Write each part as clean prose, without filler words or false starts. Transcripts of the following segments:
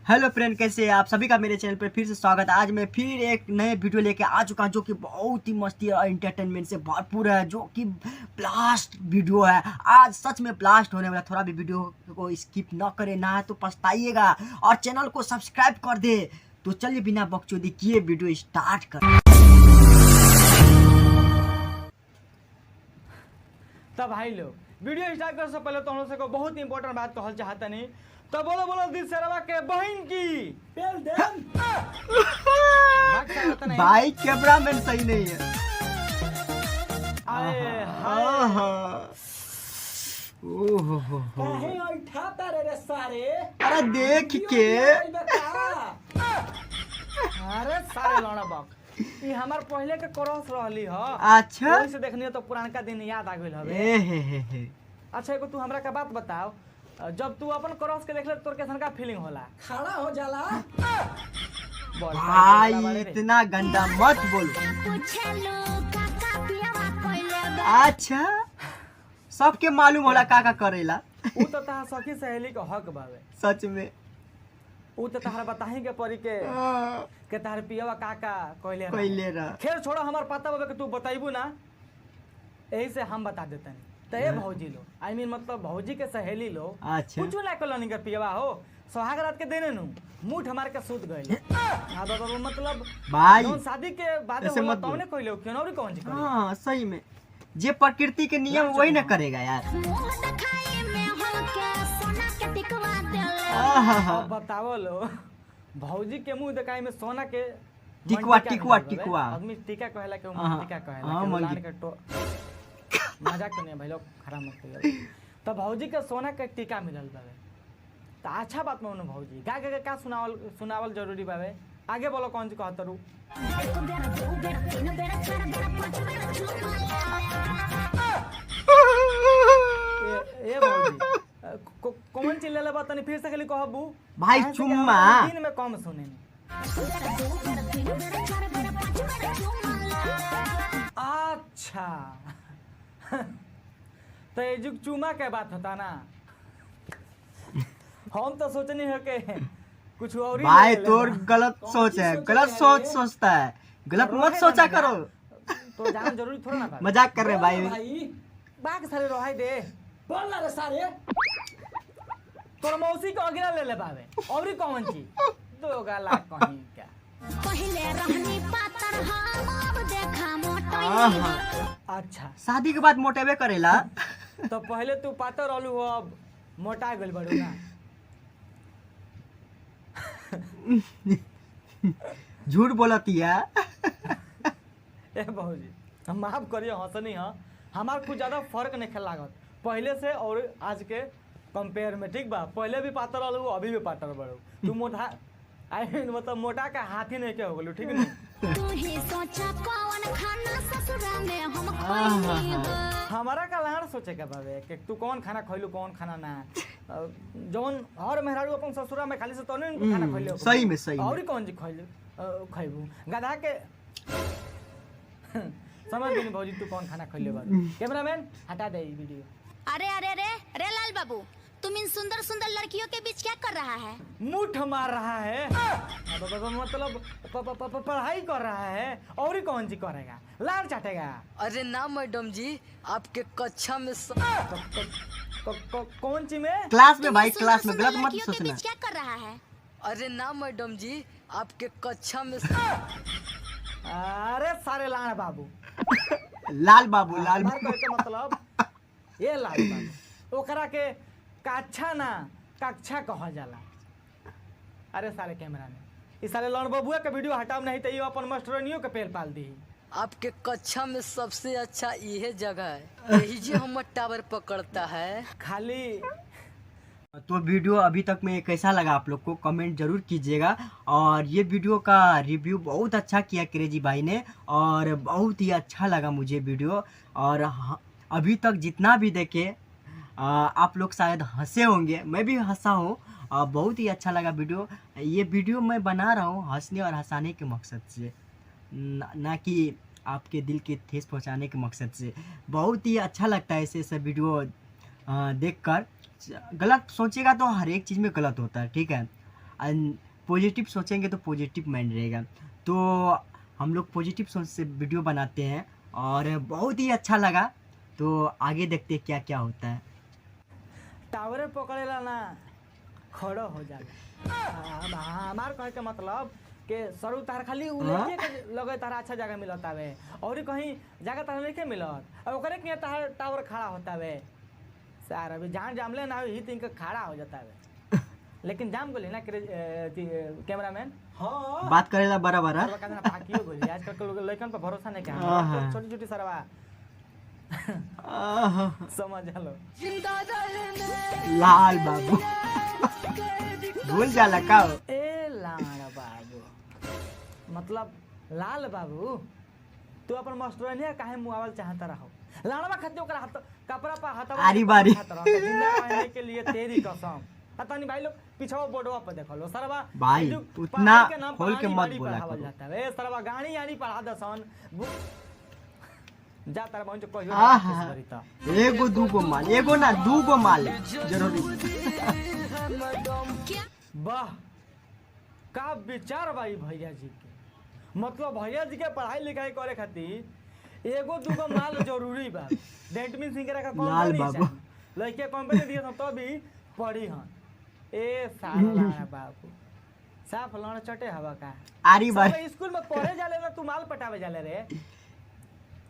Hello friend, कैसे हैं आप सभी का मेरे चैनल पर फिर से स्वागत है। आज मैं फिर एक नए वीडियो लेके आ चुका हूं जो कि बहुत ही मस्ती और एंटरटेनमेंट से भरपूर है, जो कि ब्लास्ट वीडियो है। आज सच में ब्लास्ट होने वाला, थोड़ा भी वीडियो को स्किप न करे, ना तो पछताइएगा और चैनल को सब्सक्राइब कर दे। तो चलिए बिना बकचोदी किए वीडियो स्टार्ट कर। तब भाई लोग वीडियो स्टार्ट कर से पहले तो हम लोग को बहुत ही इंपॉर्टेंट बात कहल चाहता नहीं। तो बोलो बोलो दिल से रवा के बहन की भाई कैमरामैन सही नहीं है। अरे अरे देख के अरे सारे लौड़ा बाप ये हमार पहले के क्रॉस रहली ह। अच्छा ओही से देखनी तो पुरानका दिन याद आ गइल हवे। अच्छा एगो तू हमरा का बात बताओ, जब तू अपन क्रॉस के देखले तोर कैसन का फीलिंग होला? खड़ा हो जाला। भाई इतना गंदा मत बोलो। अच्छा सबके मालूम होला का करेला। ऊ तो तहार सखी सहेली के हक बावे। सच में ऊ तो तहार बताही के परी के तहार पियवा काका कहले पहले रह। खैर छोड़ो, हमार पता बाबे के तू बताइबू ना, यही से हम बता देते हैं। तो ये भौजी लो आई मीन मतलब भौजी के सहेली लो अच्छा कुछ ना कलोनी के पियवा हो सोहाग रात के देने नु मुठ हमार के सूत गइल। हां बाबा मतलब भाई जौन शादी के बाद ऐसे होला मत तौने कइलो क्यों नौरी कौन जी करी। हाँ सही में जे प्रकृति के नियम वही ना करेगा यार। अब बताओ लो भौजी के मुंह दिखाई में सोना के टिकवा टिकवा टिकवा आदमी टीका कहला के हाँ, टीका हाँ, कहला के मंगी। लान के तो मजाक नहीं भाई लोग खराब मत करियो। तो भौजी के सोना के टीका मिलल बावे तो अच्छा बात मानो भौजी गा गा का सुनावल जरूरी बावे। आगे बोलो कौन जी कहत रू। ए भौजी कौन चीज ले लेबा तनी फिर से खाली कहबू भाई काहे से कि चुम्मा। हम दिन में कम सुने। अच्छा तो ये जो चुमा के बात होता ना, हम तो सोचनी है कि कुछ और ही भाई ले लेना। तोर गलत सोच है, गलत सोच सोचता है, गलत मत रोहे सोचा ना करो। तो जान जरूरी थोड़ा ना बा। मजाक कर रहे हैं भाई। भाई बाग सारे रोहाई दे बोल ना रे सारे। तोर मौसी को अगिला ले ले बावे और कौन चीज दो गाला कहीं क्या। पहले रहनी पातर हम अब देखा मोटा। अच्छा शादी के बाद मोटेबे करेला। तो पहले तू पातर रहलू हो अब मोटा गइल बड़ू ना। झूठ बोलतिया। ए भौजी हम माफ करियो हंसनी हां, हमार कुछ ज्यादा फर्क नहीं लागत पहले से और आज के कंपेयर में। ठीक बा पहले भी पातर रहलू अभी भी पातर बड़ू तू मोटा आई मीन मतलब मोटा का हाथी नहीं के हो गेलू। ठीक नहीं तू ही सोचा कौन खाना ससुरा में हम खइली हो। हमारा का लाड़ सोचे के बाबे कि तू कौन खाना खइलू कौन खाना ना। जौन हर मेहरारू अपन ससुरा में खाली से तो नहीं खाना खइले सही में सही में। और कौन जी खइलू खइबू गधा के समझ गई भौजी तू कौन खाना खइले बा। कैमरामैन हटा दे वीडियो। अरे अरे अरे अरे लाल बाबू, तुम इन सुंदर सुंदर लड़कियों के बीच क्या कर रहा है? मुठ मार रहा है मतलब पढ़ाई कर रहा है और कौन जी करेगा लाड़ चाटेगा। अरे ना मैडम जी, आपके कक्षा में कौन ची में क्लास में तुम भाई इन क्लास सुंदर में गलत सुंदर मत लड़कियों के सोचना। बीच क्या कर रहा है? अरे ना मैडम जी, आपके कक्षा में अरे सारे लाड़ बाबू लाल बाबू लाल बार बाबू। के मतलब ये लाल बाबू ओकरा के कक्षा ना कक्षा कहल जाला। अरे सारे कैमरा में इस सारे लौंड बबुआ के वीडियो हटाओ नहीं तो ये अपन मास्टरनियों के पेल पाल दी। आपके कक्षा में सबसे अच्छा यह जगह है, यही जो हम टावर पकड़ता है। खाली तो वीडियो अभी तक में कैसा लगा आप लोग को कमेंट जरूर कीजिएगा। और ये वीडियो का रिव्यू बहुत अच्छा किया क्रेजी भाई ने और बहुत ही अच्छा लगा मुझे वीडियो। और अभी तक जितना भी देखे आप लोग शायद हंसे होंगे, मैं भी हंसा हूँ। बहुत ही अच्छा लगा वीडियो। ये वीडियो मैं बना रहा हूँ हंसने और हंसाने के मकसद से, ना कि आपके दिल के ठेस पहुँचाने के मकसद से। बहुत ही अच्छा लगता है ऐसे वीडियो देखकर गलत सोचेगा तो हर एक चीज़ में गलत होता है, ठीक है। पॉजिटिव सोचेंगे तो पॉजिटिव माइंड रहेगा। तो हम लोग पॉजिटिव सोच से वीडियो बनाते हैं और बहुत ही अच्छा लगा। तो आगे देखते हैं क्या क्या होता है। टावरे पकड़ेला ना खड़ो हो जाला। हमार कहे के मतलब के सरू तार खाली उलेके के लगे तारा अच्छा जगह मिलत आवे और कहीं जगह तारा नहीं मिलत और ओकरे के तार टावर खड़ा होता है सार अभी जान जामले ना ही तीन के खड़ा हो जाता है। लेकिन जाम गोली ना कैमरामैन हाँ बात करेला बराबर है। सरवा का ना पाकियो गोली आजकल के लोग लड़कन पर भरोसा नहीं क्या छोटी छोटी सरवा समझ लो लाल बाबू भूल जाला का हो? ए लाल बाबू मतलब लाल बाबू तू अपन मास्टरनिया काहे मुआवल चाहता रहो लाड़वा खाते ओकरा हाथ कपड़ा पर हाथवा आरी बारी। जिंदा रहने के लिए तेरी कसम पता नहीं भाई लोग पीछा बोर्डवा पर देखो लो सरवा भाई, जो उतना पढ़ाई के नाम खोल के पर मत आनी बोला पढ़ावल करो। जाता है ए सरवा गाड़ी यानी पढ़ा दसन जा तारा पहुंच कहियो आहा। एगो दूगो माल, एगो ना दूगो माल जरूरी। वाह का विचार भाई भैया जी के मतलब भैया जी के पढ़ाई लिखाई करे खातिर एगो दूगो माल जरूरी बा। दैट मींस इनकरा का लाल कंपनी बाबू। लड़के कंपनी दिए तो भी पढ़ी हन ए साला बाबू साफ लड़ चटे हवा का आरी बारी। सब स्कूल में पढ़े जाले ना तू माल पटावे जाले रे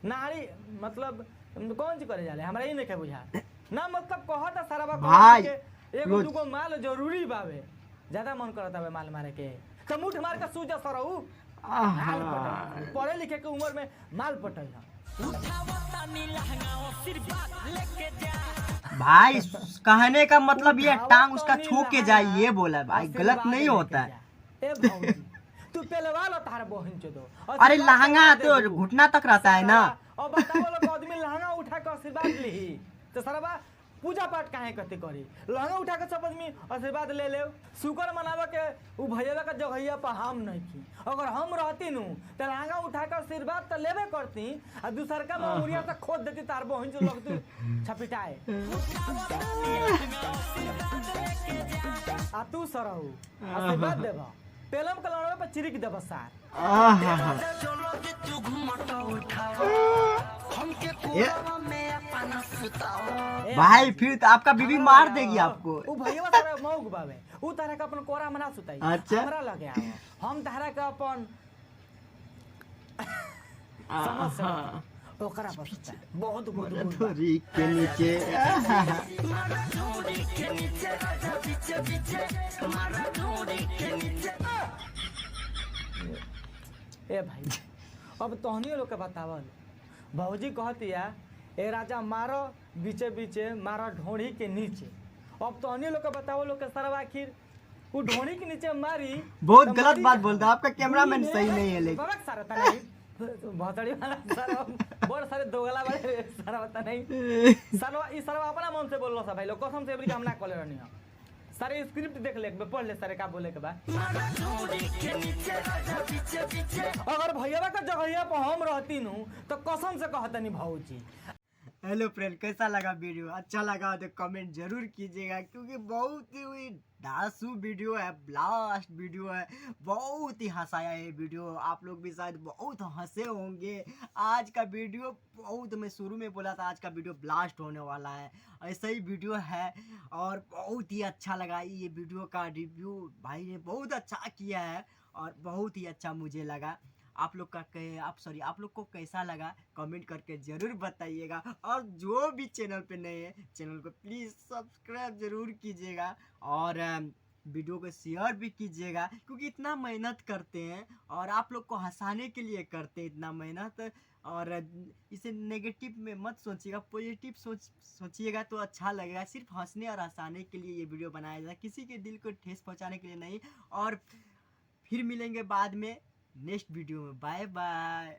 नारी मतलब कौन सी करे जाले हमरा ही नहीं बुझा ना मतलब कहता सारा बा भाई, एगो रोज- दूगो माल जरूरी बावे ज्यादा मन करता है माल मारे के तो मुठ मार के सूजा सरऊ आहा। माल पटाई। पढ़े लिखे के उम्र में माल पटाई भाई कहने का मतलब ये टांग उसका उठावत छू के नहीं जाए लहंगा, ये बोला भाई, आशीर्वाद गलत नहीं लेके होता है। जा। ए भौजी, तू पहलवा लो तार बहन चो दो अरे लहंगा तो घुटना तक रहता है ना। और बताओ लोग आदमी लहंगा उठा के आशीर्वाद ली तो सरबा पूजा पाठ काहे करते करी लहंगा उठा के सब आदमी आशीर्वाद ले ले शुक्र मनावे के उ भैया का जगहिया पर हम नहीं थी अगर हम रहती नु तो लहंगा उठा के आशीर्वाद तो लेबे करती और दूसर का मुरिया से खोद देती तार बहन जो लोग तू छपिटाए आ तू सरहु आशीर्वाद देबा पेलम के लड़वे पर चिरिक देबा सार आहा। ए, भाई फिर तो आपका बीबी मार देगी आपको। उ भैया सारा मौग बावे उ तारा का अपन कोरा मना सुताई अच्छा। हमरा लगे आओ हम तारा का अपन समझ से ओकरा पर सुता बहुत बहुत धोरी के नीचे। ए भाई अब तोहनी लोग के बतावल भौजी कहतिया ए राजा मारो बीचे बीचे मारो ढोड़ी के नीचे अब तोहनी लोग के बतावो लोग के सरवा आखिर वो ढोड़ी के नीचे मारी बहुत तो गलत मारी बात जा। बोलता है, आपका कैमरामैन सही नहीं है लेकिन। बड़क सारा ता नहीं भतड़ी वाला सारा बड़ सारे दोगला बड़े सारा बता नहीं सरवा ई सरवा अपना मन से बोललो सा भाई लोग कसम से एबरी हम ना कले रहनी हो सारे स्क्रिप्ट देख ले पढ़ ले सारे का बोले के बा अगर भैया का जगहिया पर हम रहती नु तो कसम से कहतनी भौजी। हेलो फ्रेंड, कैसा लगा वीडियो? अच्छा लगा तो कमेंट जरूर कीजिएगा क्योंकि बहुत ही धांसू वीडियो है, ब्लास्ट वीडियो है, बहुत ही हंसाया है वीडियो। आप लोग भी शायद बहुत हंसे होंगे। आज का वीडियो बहुत, मैं शुरू में बोला था आज का वीडियो ब्लास्ट होने वाला है, ऐसा ही वीडियो है और बहुत ही अच्छा लगा। ये वीडियो का रिव्यू भाई ने बहुत अच्छा किया है और बहुत ही अच्छा मुझे लगा। आप लोग आप लोग को कैसा लगा कमेंट करके ज़रूर बताइएगा। और जो भी चैनल पे नए हैं चैनल को प्लीज़ सब्सक्राइब ज़रूर कीजिएगा और वीडियो को शेयर भी कीजिएगा क्योंकि इतना मेहनत करते हैं और आप लोग को हंसाने के लिए करते हैं इतना मेहनत। और इसे नेगेटिव में मत सोचिएगा, पॉजिटिव सोचिएगा तो अच्छा लगेगा। सिर्फ हंसने और हंसाने के लिए ये वीडियो बनाया जाए, किसी के दिल को ठेस पहुँचाने के लिए नहीं। और फिर मिलेंगे बाद में नेक्स्ट वीडियो में। Bye by.